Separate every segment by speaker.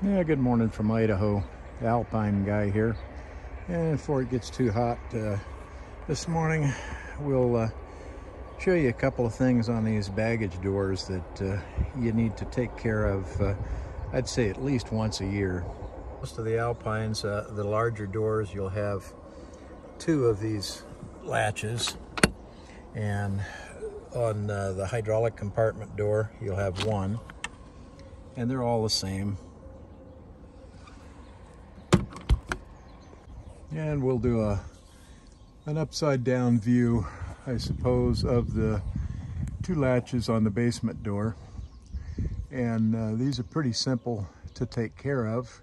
Speaker 1: Yeah, good morning from Idaho. Alpine guy here. And before it gets too hot this morning, we'll show you a couple of things on these baggage doors that you need to take care of, I'd say at least once a year. Most of the Alpines, the larger doors, you'll have two of these latches, and on the hydraulic compartment door you'll have one, and they're all the same. And we'll do an upside down view, I suppose, of the two latches on the basement door. And these are pretty simple to take care of,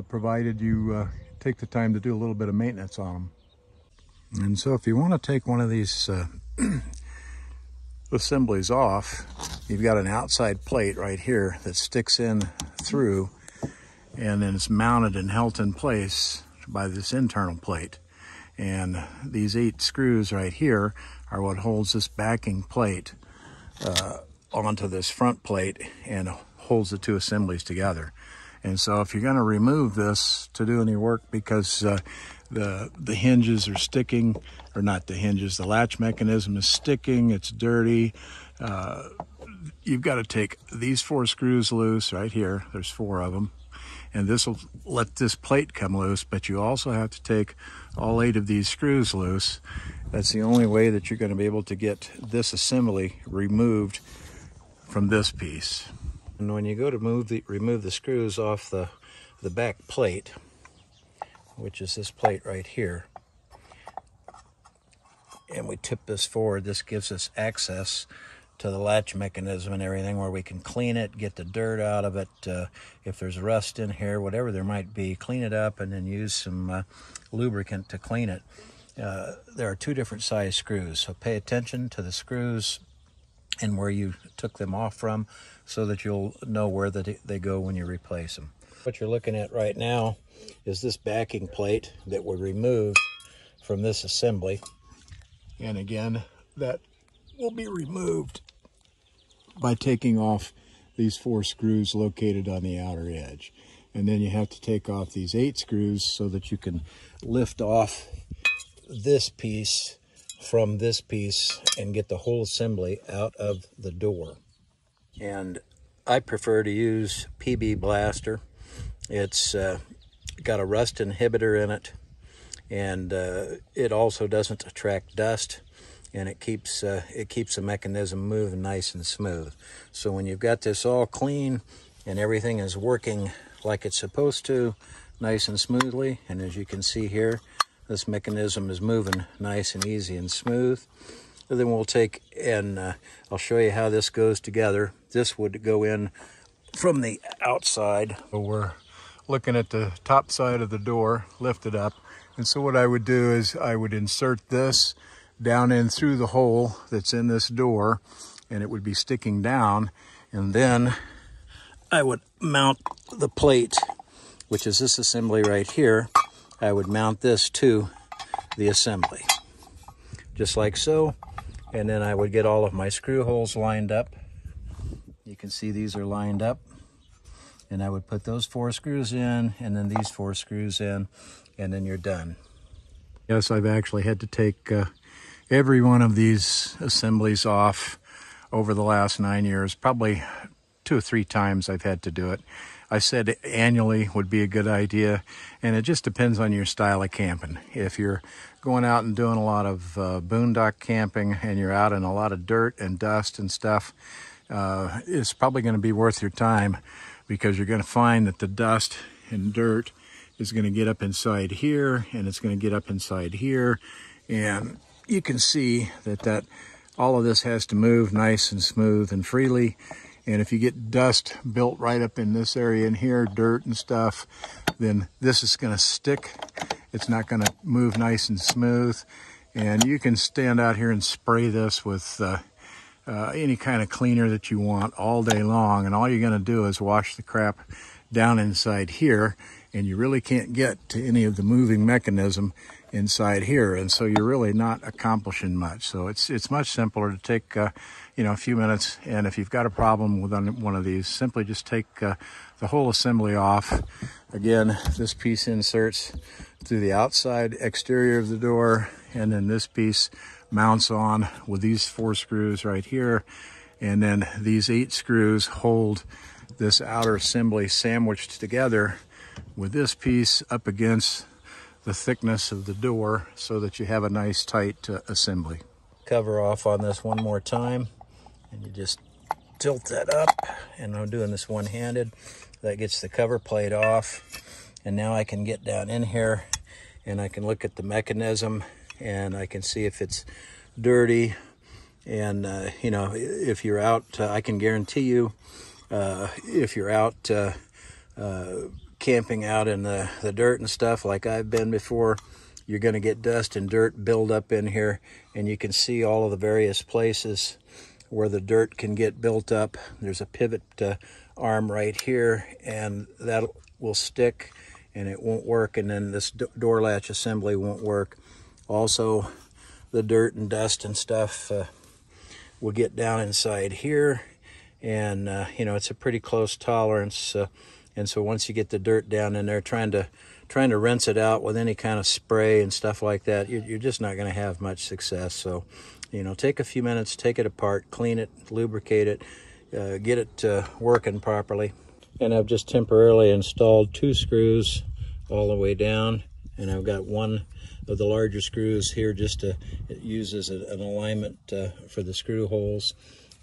Speaker 1: provided you take the time to do a little bit of maintenance on them. And so if you want to take one of these assemblies off, you've got an outside plate right here that sticks in through, and then it's mounted and held in place by this internal plate. And these 8 screws right here are what holds this backing plate onto this front plate and holds the two assemblies together. And so if you're going to remove this to do any work because the hinges are sticking, or not the hinges, the latch mechanism is sticking, it's dirty, you've got to take these 4 screws loose right here. There's 4 of them. And this will let this plate come loose, but you also have to take all 8 of these screws loose. That's the only way that you're going to be able to get this assembly removed from this piece. And when you go to remove the screws off the back plate, which is this plate right here, and we tip this forward, this gives us access to the latch mechanism and everything, where we can clean it, get the dirt out of it, if there's rust in here, whatever there might be, clean it up and then use some lubricant to clean it. There are 2 different size screws, so pay attention to the screws and where you took them off from, so that you'll know where they go when you replace them. What you're looking at right now is this backing plate that we removed from this assembly, and again, that will be removed by taking off these 4 screws located on the outer edge. And then you have to take off these 8 screws so that you can lift off this piece from this piece and get the whole assembly out of the door. And I prefer to use PB Blaster. It's got a rust inhibitor in it, and it also doesn't attract dust, and it keeps the mechanism moving nice and smooth. So when you've got this all clean and everything is working like it's supposed to, nice and smoothly, and as you can see here, this mechanism is moving nice and easy and smooth. And then we'll take and I'll show you how this goes together. This would go in from the outside. So we're looking at the top side of the door, lift it up. And so what I would do is I would insert this down in through the hole that's in this door, and it would be sticking down. And then I would mount the plate, which is this assembly right here. I would mount this to the assembly, just like so. And then I would get all of my screw holes lined up. You can see these are lined up. And I would put those 4 screws in, and then these 4 screws in, and then you're done. Yes, I've actually had to take every one of these assemblies off over the last 9 years. Probably 2 or 3 times I've had to do it. I said annually would be a good idea, and it just depends on your style of camping. If you're going out and doing a lot of boondock camping and you're out in a lot of dirt and dust and stuff, it's probably going to be worth your time, because you're going to find that the dust and dirt is going to get up inside here, and it's going to get up inside here, and you can see that all of this has to move nice and smooth and freely. And if you get dust built right up in this area in here, dirt and stuff, then this is going to stick. It's not going to move nice and smooth. And you can stand out here and spray this with any kind of cleaner that you want all day long, and all you're going to do is wash the crap down inside here, and you really can't get to any of the moving mechanism inside here, and so you're really not accomplishing much. So it's much simpler to take you know, a few minutes, and if you've got a problem with one of these, simply just take the whole assembly off. Again, this piece inserts through the outside exterior of the door, and then this piece mounts on with these 4 screws right here, and then these 8 screws hold this outer assembly sandwiched together with this piece up against the thickness of the door so that you have a nice tight assembly. Cover off on this one more time, and you just tilt that up, and I'm doing this one-handed. That gets the cover plate off, and now I can get down in here and I can look at the mechanism, and I can see if it's dirty. And you know, if you're out, I can guarantee you, if you're out camping out in the dirt and stuff like I've been before, you're going to get dust and dirt build up in here, and you can see all of the various places where the dirt can get built up. There's a pivot arm right here, and that will stick and it won't work, and then this door latch assembly won't work. Also, the dirt and dust and stuff will get down inside here, and you know, it's a pretty close tolerance, and so once you get the dirt down in there, trying to rinse it out with any kind of spray and stuff like that, you're just not going to have much success. So, you know, take a few minutes, take it apart, clean it, lubricate it, get it working properly. And I've just temporarily installed 2 screws all the way down, and I've got one of the larger screws here just to use as an alignment for the screw holes.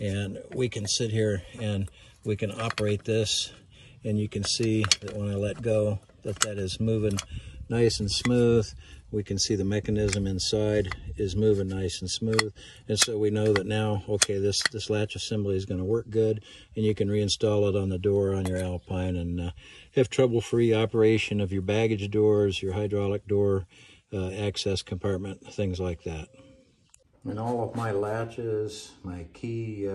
Speaker 1: And we can sit here and we can operate this, and you can see that when I let go, that is moving nice and smooth. We can see the mechanism inside is moving nice and smooth, and so we know that now, okay, this latch assembly is going to work good, and you can reinstall it on the door on your Alpine and have trouble-free operation of your baggage doors, your hydraulic door, access compartment, things like that. And all of my latches, my key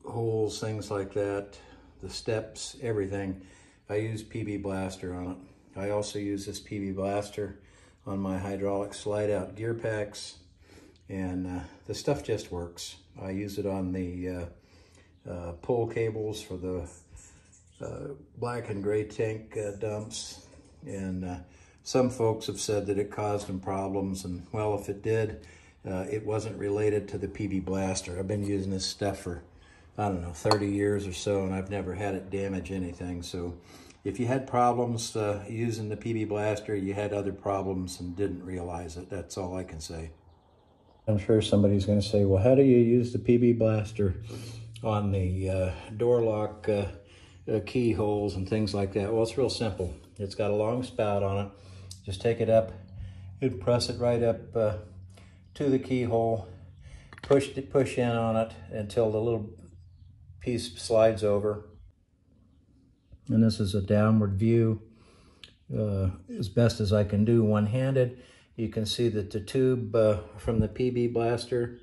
Speaker 1: holes, things like that, the steps, everything, I use PB Blaster on it. I also use this PB Blaster on my hydraulic slide-out gear packs, and the stuff just works. I use it on the pull cables for the black and gray tank dumps, and some folks have said that it caused them problems, and well, if it did, it wasn't related to the PB Blaster. I've been using this stuff for, I don't know, 30 years or so, and I've never had it damage anything. So if you had problems using the PB Blaster, you had other problems and didn't realize it. That's all I can say. I'm sure somebody's going to say, well, how do you use the PB Blaster on the door lock keyholes and things like that? Well, it's real simple. It's got a long spout on it. Just take it up and press it right up to the keyhole. Push in on it until the little piece slides over. And this is a downward view as best as I can do one-handed. You can see that the tube from the PB Blaster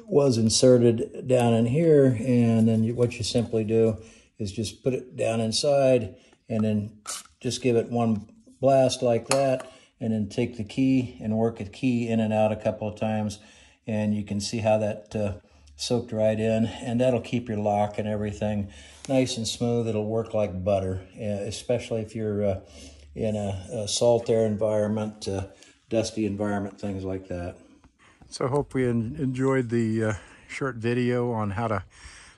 Speaker 1: was inserted down in here, and then what you simply do is just put it down inside and then just give it one blast like that, and then take the key and work the key in and out a couple of times, and you can see how that soaked right in, and that'll keep your lock and everything nice and smooth. It'll work like butter, especially if you're in a salt air environment, dusty environment, things like that. So I hope we enjoyed the short video on how to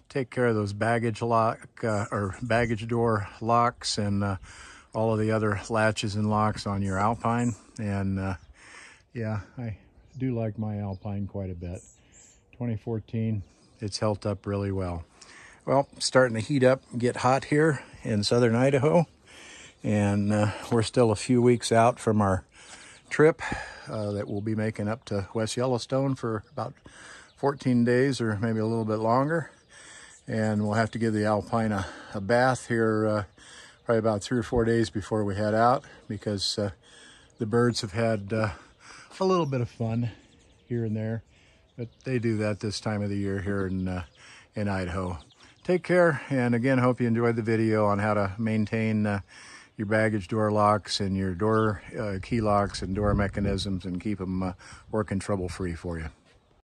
Speaker 1: take care of those baggage lock or baggage door locks and all of the other latches and locks on your Alpine. And yeah, I do like my Alpine quite a bit. 2014, it's held up really well. Well, starting to heat up and get hot here in southern Idaho, and we're still a few weeks out from our trip that we'll be making up to West Yellowstone for about 14 days or maybe a little bit longer. And we'll have to give the Alpine a bath here probably about 3 or 4 days before we head out, because the birds have had a little bit of fun here and there. But they do that this time of the year here in Idaho. take care, and again, hope you enjoyed the video on how to maintain your baggage door locks and your door key locks and door mechanisms and keep them working trouble-free for you.